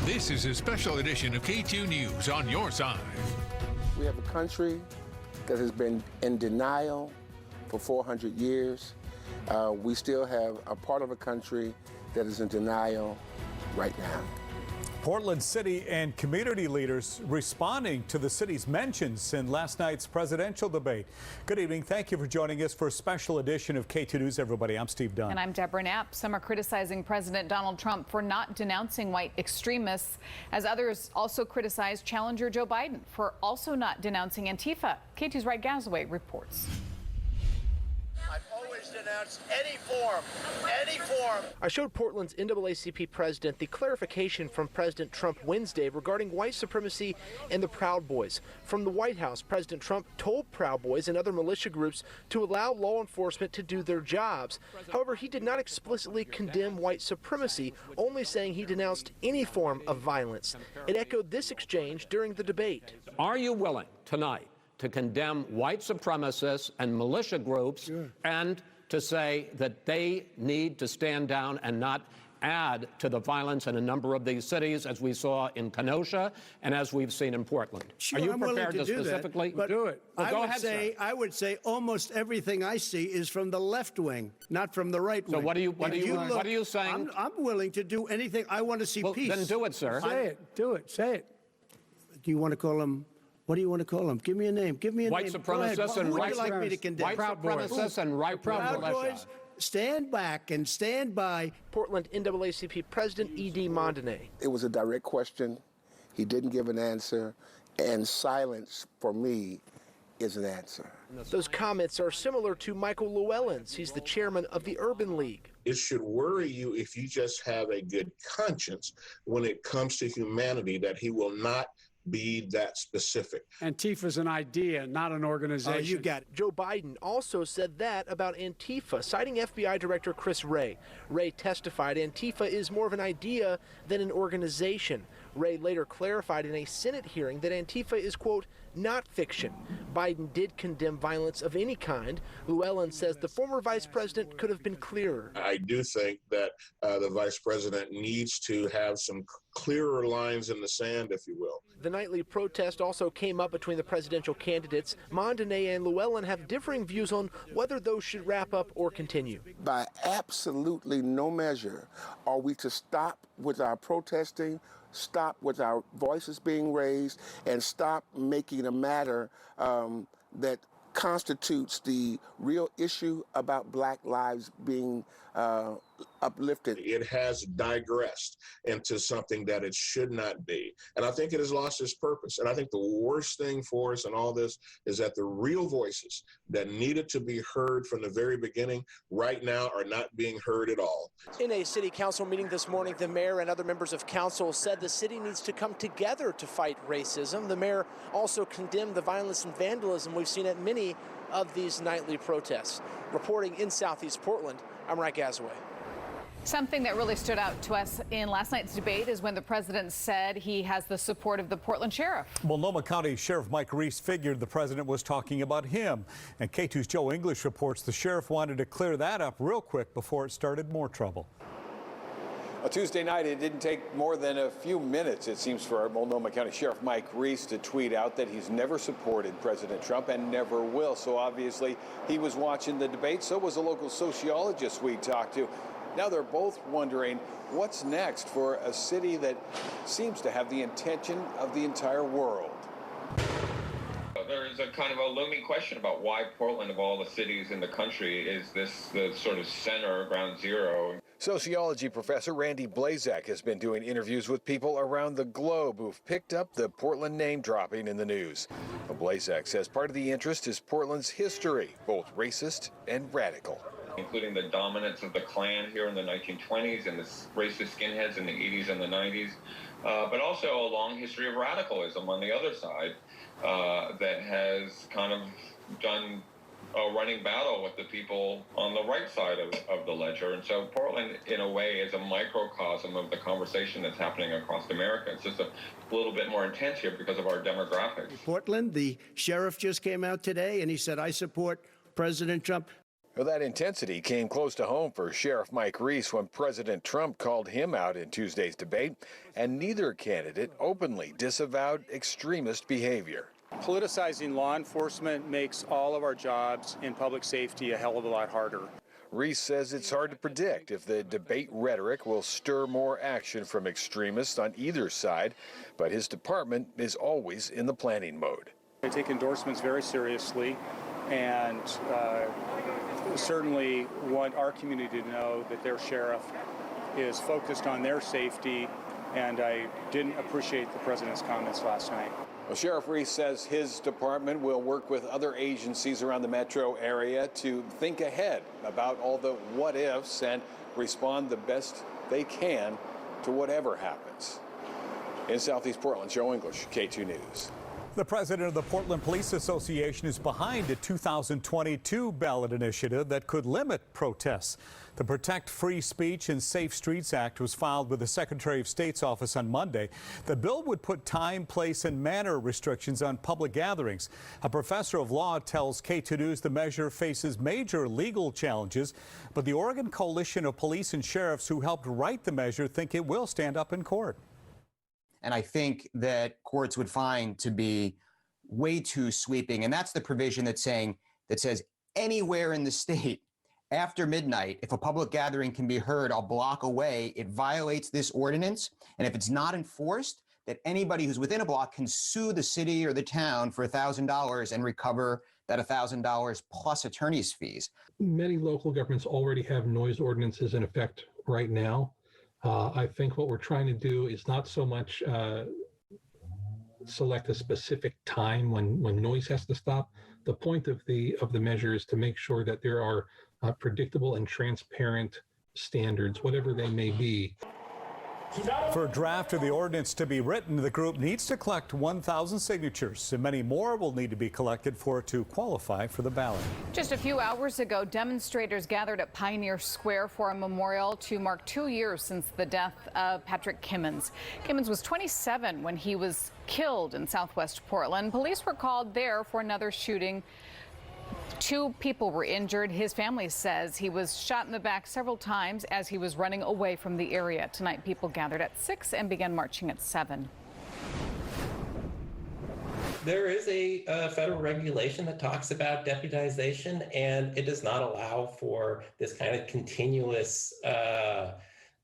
This is a special edition of KATU News on your side. We have a country that has been in denial for 400 years. We still have a part of the country that is in denial right now. Portland city and community leaders responding to the city's mentions in last night's presidential debate. Good evening. Thank you for joining us for a special edition of KATU News, everybody. I'm Steve Dunn. And I'm Deborah Knapp. Some are criticizing President Donald Trump for not denouncing white extremists, as others also criticize challenger Joe Biden for also not denouncing Antifa. KATU's Wright Gazaway reports. I've always denounced any form. I showed Portland's NAACP president the clarification from President Trump Wednesday regarding white supremacy and the Proud Boys. From the White House, President Trump told Proud Boys and other militia groups to allow law enforcement to do their jobs. However, he did not explicitly condemn white supremacy, only saying he denounced any form of violence. It echoed this exchange during the debate. Are you willing tonight to condemn white supremacists and militia groups and to say that they need to stand down and not add to the violence in a number of these cities, as we saw in Kenosha and as we've seen in Portland? Sure, are you I'm prepared willing to do specifically that, but do it? Well, go ahead, sir. I would say almost everything I see is from the left wing, not from the right wing. So what are you saying? I'm willing to do anything. I want to see peace. Then do it, sir. Say it. Do it. Say it. Do you want to call him? What do you want to call them? Give me a name. Give me a white name. Supremacists and white like me to condemn? White supremacists and right Proud Boys. Stand back and stand by. Portland NAACP President E.D. Mondonay. It was a direct question. He didn't give an answer, and silence for me is an answer. Those comments are similar to Michael Llewellyn's. He's the chairman of the Urban League. It should worry you if you just have a good conscience when it comes to humanity that he will not be that specific. Antifa's an idea, not an organization. Oh, you got it. Joe Biden also said that about Antifa, citing FBI Director Chris Wray. Wray testified Antifa is more of an idea than an organization. Wray later clarified in a Senate hearing that Antifa is, quote, not fiction. Biden did condemn violence of any kind. Llewellyn says the former vice president could have been clearer. I do think that the vice president needs to have some clearer lines in the sand, if you will. The nightly protest also came up between the presidential candidates. Mondonay and Llewellyn have differing views on whether those should wrap up or continue. By absolutely no measure are we to stop with our protesting, stop with our voices being raised, and stop making a matter that constitutes the real issue about Black lives being uplifted. It has digressed into something that it should not be. And I think it has lost its purpose. And I think the worst thing for us in all this is that the real voices that needed to be heard from the very beginning right now are not being heard at all. In a city council meeting this morning, the mayor and other members of council said the city needs to come together to fight racism. The mayor also condemned the violence and vandalism we've seen at many of these nightly protests. Reporting in Southeast Portland, I'm Wright Gazaway. Something that really stood out to us in last night's debate is when the president said he has the support of the Portland sheriff. Multnomah County Sheriff Mike Reese figured the president was talking about him. And KATU's Joe English reports the sheriff wanted to clear that up real quick before it started more trouble. Well, Tuesday night, it didn't take more than a few minutes, it seems, for Multnomah County Sheriff Mike Reese to tweet out that he's never supported President Trump and never will. So obviously, he was watching the debate. So was a local sociologist we talked to. Now they're both wondering what's next for a city that seems to have the intention of the entire world. There's a kind of a looming question about why Portland, of all the cities in the country, is this the sort of center, ground zero. Sociology professor Randy Blazak has been doing interviews with people around the globe who've picked up the Portland name dropping in the news. Blazak says part of the interest is Portland's history, both racist and radical. Including the dominance of the Klan here in the 1920s and the racist skinheads in the 80s and the 90s, but also a long history of radicalism on the other side that has kind of done a running battle with the people on the right side of the ledger. And so Portland, in a way, is a microcosm of the conversation that's happening across America. It's just a little bit more intense here because of our demographics. Portland, the sheriff just came out today and he said, I support President Trump. Well, that intensity came close to home for Sheriff Mike Reese when President Trump called him out in Tuesday's debate, and neither candidate openly disavowed extremist behavior. Politicizing law enforcement makes all of our jobs in public safety a hell of a lot harder. Reese says it's hard to predict if the debate rhetoric will stir more action from extremists on either side, but his department is always in the planning mode. I take endorsements very seriously, and certainly want our community to know that their sheriff is focused on their safety, and I didn't appreciate the president's comments last night. Well, Sheriff Reese says his department will work with other agencies around the metro area to think ahead about all the what ifs and respond the best they can to whatever happens. In Southeast Portland, Joe English, KATU News. The president of the Portland Police Association is behind a 2022 ballot initiative that could limit protests. The Protect Free Speech and Safe Streets Act was filed with the Secretary of State's office on Monday. The bill would put time, place, and manner restrictions on public gatherings. A professor of law tells KATU News the measure faces major legal challenges, but the Oregon Coalition of Police and Sheriffs who helped write the measure think it will stand up in court. And I think that courts would find to be way too sweeping. And that's the provision that says anywhere in the state after midnight, if a public gathering can be heard a block away, it violates this ordinance. And if it's not enforced, that anybody who's within a block can sue the city or the town for $1,000 and recover that $1,000 plus attorney's fees. Many local governments already have noise ordinances in effect right now. I think what we're trying to do is not so much select a specific time when noise has to stop. The point of the measure is to make sure that there are predictable and transparent standards, whatever they may be. For a draft of the ordinance to be written, the group needs to collect 1,000 signatures, and many more will need to be collected for it to qualify for the ballot. Just a few hours ago, demonstrators gathered at Pioneer Square for a memorial to mark 2 years since the death of Patrick Kimmons. Kimmons was 27 when he was killed in southwest Portland. Police were called there for another shooting. 2 people were injured. His family says he was shot in the back several times as he was running away from the area. Tonight, people gathered at 6 and began marching at 7. There is a federal regulation that talks about deputization, and it does not allow for this kind of continuous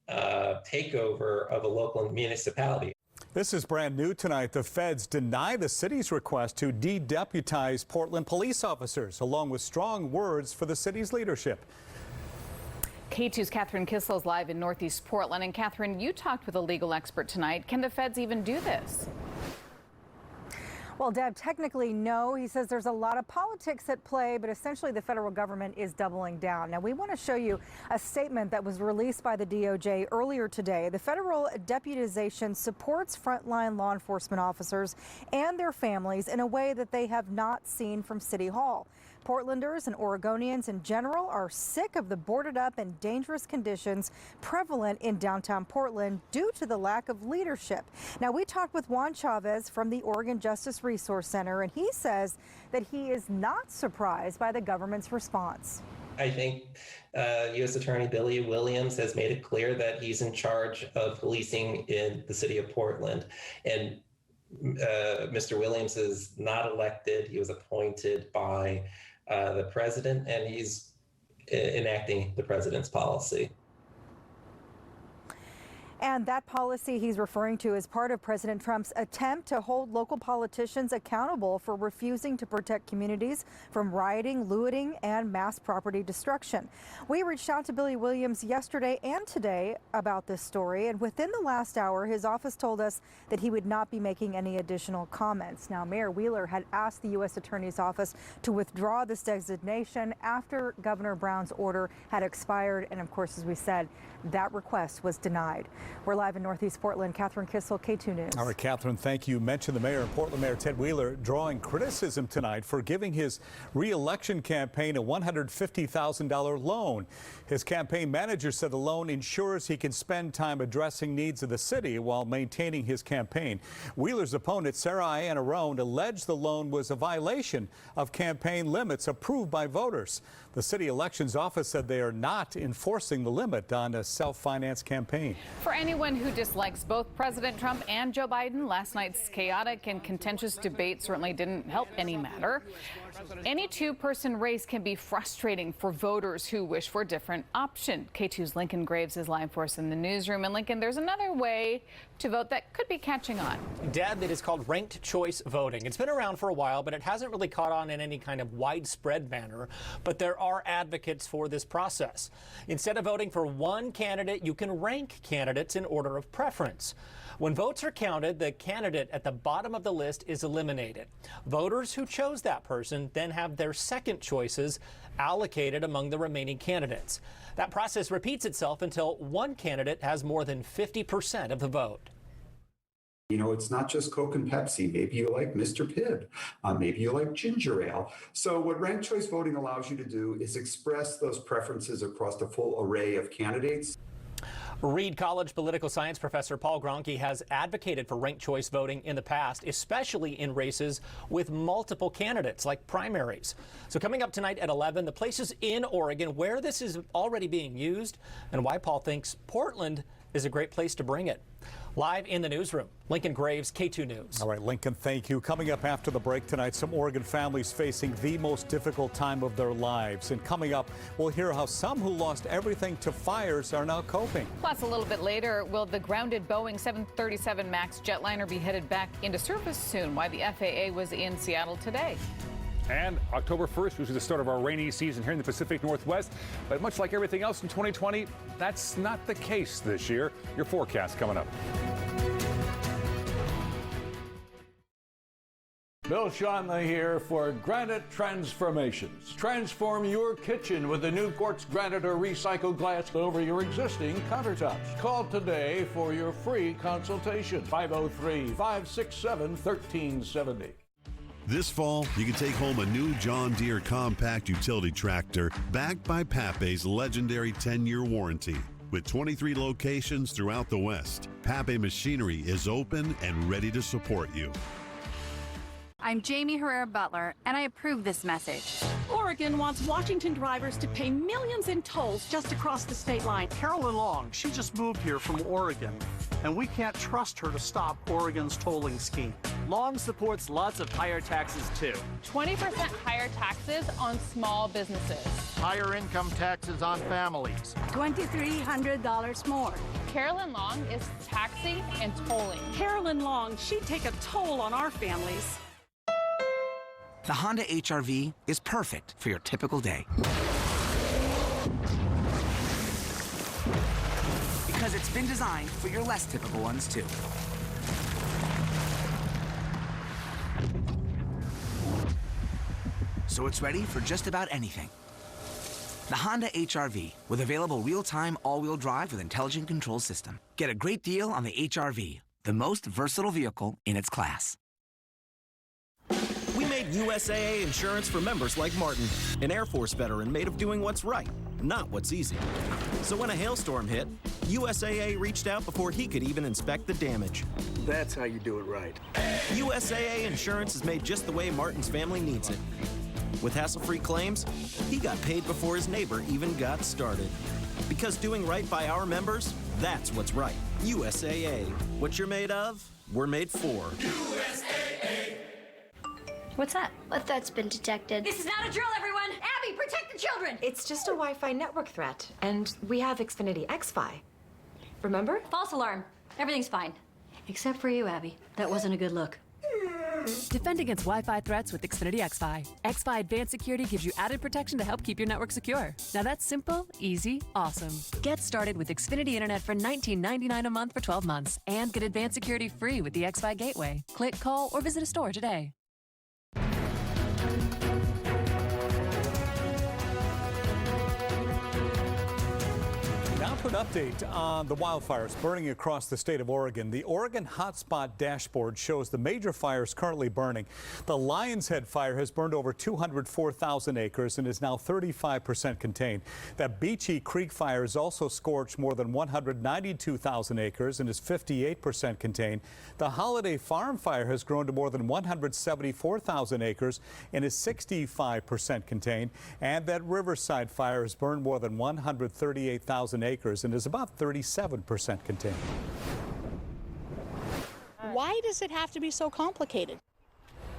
takeover of a local municipality. This is brand new tonight. The feds deny the city's request to de-deputize Portland police officers, along with strong words for the city's leadership. KATU's Catherine Kissel's live in Northeast Portland. And Catherine, you talked with a legal expert tonight. Can the feds even do this? Well, Deb, technically, no. He says there's a lot of politics at play, but essentially the federal government is doubling down. Now, we want to show you a statement that was released by the DOJ earlier today. The federal deputization supports frontline law enforcement officers and their families in a way that they have not seen from City Hall. Portlanders and Oregonians in general are sick of the boarded up and dangerous conditions prevalent in downtown Portland due to the lack of leadership. Now, we talked with Juan Chavez from the Oregon Justice Resource Center, and he says that he is not surprised by the government's response. I think U.S. Attorney Billy Williams has made it clear that he's in charge of policing in the city of Portland. And Mr. Williams is not elected. He was appointed by the president, and he's enacting the president's policy. And that policy he's referring to is part of President Trump's attempt to hold local politicians accountable for refusing to protect communities from rioting, looting, and mass property destruction. We reached out to Billy Williams yesterday and today about this story, and within the last hour, his office told us that he would not be making any additional comments. Now, Mayor Wheeler had asked the U.S. Attorney's Office to withdraw this designation after Governor Brown's order had expired, and of course, as we said, that request was denied. We're live in Northeast Portland. Catherine Kissel, KATU News. All right, Catherine, thank you. You mentioned the mayor of Portland, Mayor Ted Wheeler, drawing criticism tonight for giving his re-election campaign a $150,000 loan. His campaign manager said the loan ensures he can spend time addressing needs of the city while maintaining his campaign. Wheeler's opponent, Sarah Iana Roan, alleged the loan was a violation of campaign limits approved by voters. The city elections office said they are not enforcing the limit on a self-financed campaign. For anyone who dislikes both President Trump and Joe Biden, last night's chaotic and contentious debate certainly didn't help any matter. Any two-person race can be frustrating for voters who wish for a different option. KATU's Lincoln Graves is live for us in the newsroom. And Lincoln, there's another way to vote that could be catching on. Deb, it is called ranked choice voting. It's been around for a while, but it hasn't really caught on in any kind of widespread manner. But there are advocates for this process. Instead of voting for one candidate, you can rank candidates in order of preference. When votes are counted, the candidate at the bottom of the list is eliminated. Voters who chose that person then have their second choices allocated among the remaining candidates. That process repeats itself until one candidate has more than 50% of the vote. You know, it's not just Coke and Pepsi. Maybe you like Mr. Pibb. Maybe you like ginger ale. So what ranked choice voting allows you to do is express those preferences across a full array of candidates. Reed College political science professor Paul Gronke has advocated for ranked choice voting in the past, especially in races with multiple candidates like primaries. So coming up tonight at 11, the places in Oregon where this is already being used and why Paul thinks Portland is a great place to bring it. Live in the newsroom, Lincoln Graves, KATU News. All right, Lincoln, thank you. Coming up after the break tonight, some Oregon families facing the most difficult time of their lives. And coming up, we'll hear how some who lost everything to fires are now coping. Plus, a little bit later, will the grounded Boeing 737 MAX jetliner be headed back into service soon? Why the FAA was in Seattle today. And October 1st was the start of our rainy season here in the Pacific Northwest. But much like everything else in 2020, that's not the case this year. Your forecast coming up. Bill Schonley here for Granite Transformations. Transform your kitchen with the new quartz granite or recycled glass over your existing countertops. Call today for your free consultation. 503-567-1370. This fall, you can take home a new John Deere compact utility tractor backed by Pape's legendary 10-year warranty. With 23 locations throughout the West, Pape Machinery is open and ready to support you. I'm Jamie Herrera Butler, and I approve this message. Oregon wants Washington drivers to pay millions in tolls just across the state line. Carolyn Long, she just moved here from Oregon, and we can't trust her to stop Oregon's tolling scheme. Long supports lots of higher taxes, too. 20% higher taxes on small businesses. Higher income taxes on families. $2,300 more. Carolyn Long is taxing and tolling. Carolyn Long, she'd take a toll on our families. The Honda HR-V is perfect for your typical day. Because it's been designed for your less typical ones, too. So it's ready for just about anything. The Honda HR-V, with available real-time all-wheel drive with intelligent control system. Get a great deal on the HR-V, the most versatile vehicle in its class. We made USAA insurance for members like Martin, an Air Force veteran made of doing what's right, not what's easy. So when a hailstorm hit, USAA reached out before he could even inspect the damage. That's how you do it right. USAA insurance is made just the way Martin's family needs it. With hassle-free claims, he got paid before his neighbor even got started. Because doing right by our members, that's what's right. USAA. What you're made of, we're made for. USAA. What's that? What that's been detected. This is not a drill, everyone! Abby, protect the children! It's just a Wi-Fi network threat, and we have Xfinity XFi. Remember? False alarm. Everything's fine. Except for you, Abby. That wasn't a good look. Defend against Wi-Fi threats with Xfinity XFi. XFi Advanced Security gives you added protection to help keep your network secure. Now that's simple, easy, awesome. Get started with Xfinity Internet for $19.99 a month for 12 months. And get Advanced Security free with the XFi Gateway. Click, call, or visit a store today. Now to to an update on the wildfires burning across the state of Oregon. The Oregon Hotspot dashboard shows the major fires currently burning. The Lion's Head fire has burned over 204,000 acres and is now 35% contained. That Beachy Creek fire has also scorched more than 192,000 acres and is 58% contained. The Holiday Farm fire has grown to more than 174,000 acres and is 65% contained. And that Riverside fire has burned more than 138,000 acres and is about 37% contained. Why does it have to be so complicated?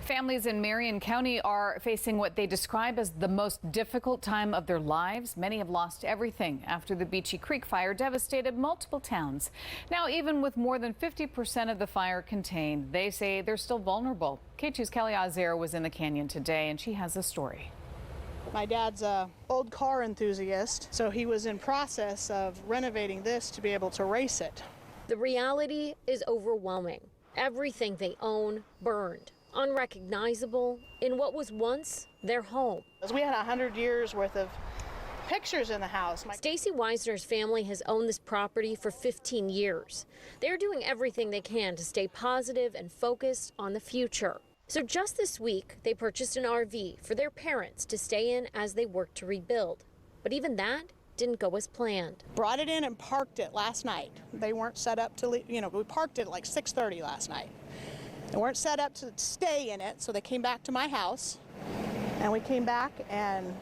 Families in Marion County are facing what they describe as the most difficult time of their lives. Many have lost everything after the Beachy Creek fire devastated multiple towns. Now, even with more than 50% of the fire contained, they say they're still vulnerable. KATU's Kelly Azer was in the canyon today, and she has a story. My dad's a old car enthusiast, so he was in process of renovating this to be able to race it. The reality is overwhelming. Everything they own burned, unrecognizable in what was once their home. We had 100 years worth of pictures in the house. Stacy Weisner's family has owned this property for 15 years. They're doing everything they can to stay positive and focused on the future. So just this week, they purchased an RV for their parents to stay in as they work to rebuild. But even that didn't go as planned. Brought it in and parked it last night. They weren't set up to, we parked it at like 6:30 last night. They weren't set up to stay in it, so they came back to my house. And we came back and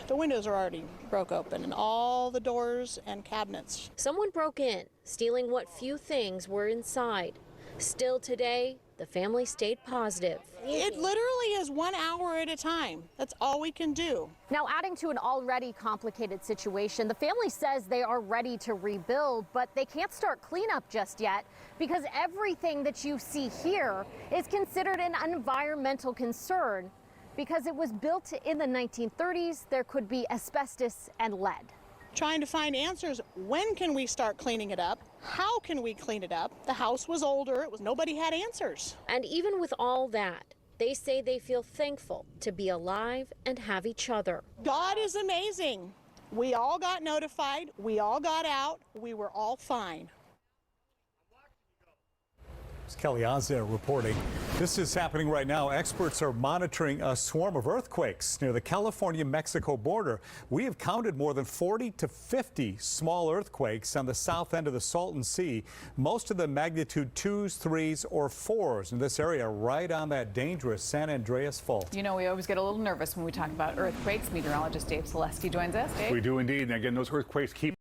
the windows are already broke open and all the doors and cabinets. Someone broke in, stealing what few things were inside. Still today, the family stayed positive. It literally is 1 hour at a time. That's all we can do. Now, adding to an already complicated situation, the family says they are ready to rebuild, but they can't start cleanup just yet because everything that you see here is considered an environmental concern. Because it was built in the 1930s, there could be asbestos and lead. Trying to find answers. When can we start cleaning it up? How can we clean it up? The house was older. Nobody had answers. And even with all that, they say they feel thankful to be alive and have each other. God is amazing. We all got notified. We all got out. We were all fine. It's Kelly Azer reporting. This is happening right now. Experts are monitoring a swarm of earthquakes near the California-Mexico border. We have counted more than 40 to 50 small earthquakes on the south end of the Salton Sea, most of them magnitude 2s, 3s, or 4s in this area right on that dangerous San Andreas Fault. You know, we always get a little nervous when we talk about earthquakes. Meteorologist Dave Selesky joins us. Dave? We do indeed. And again, those earthquakes keep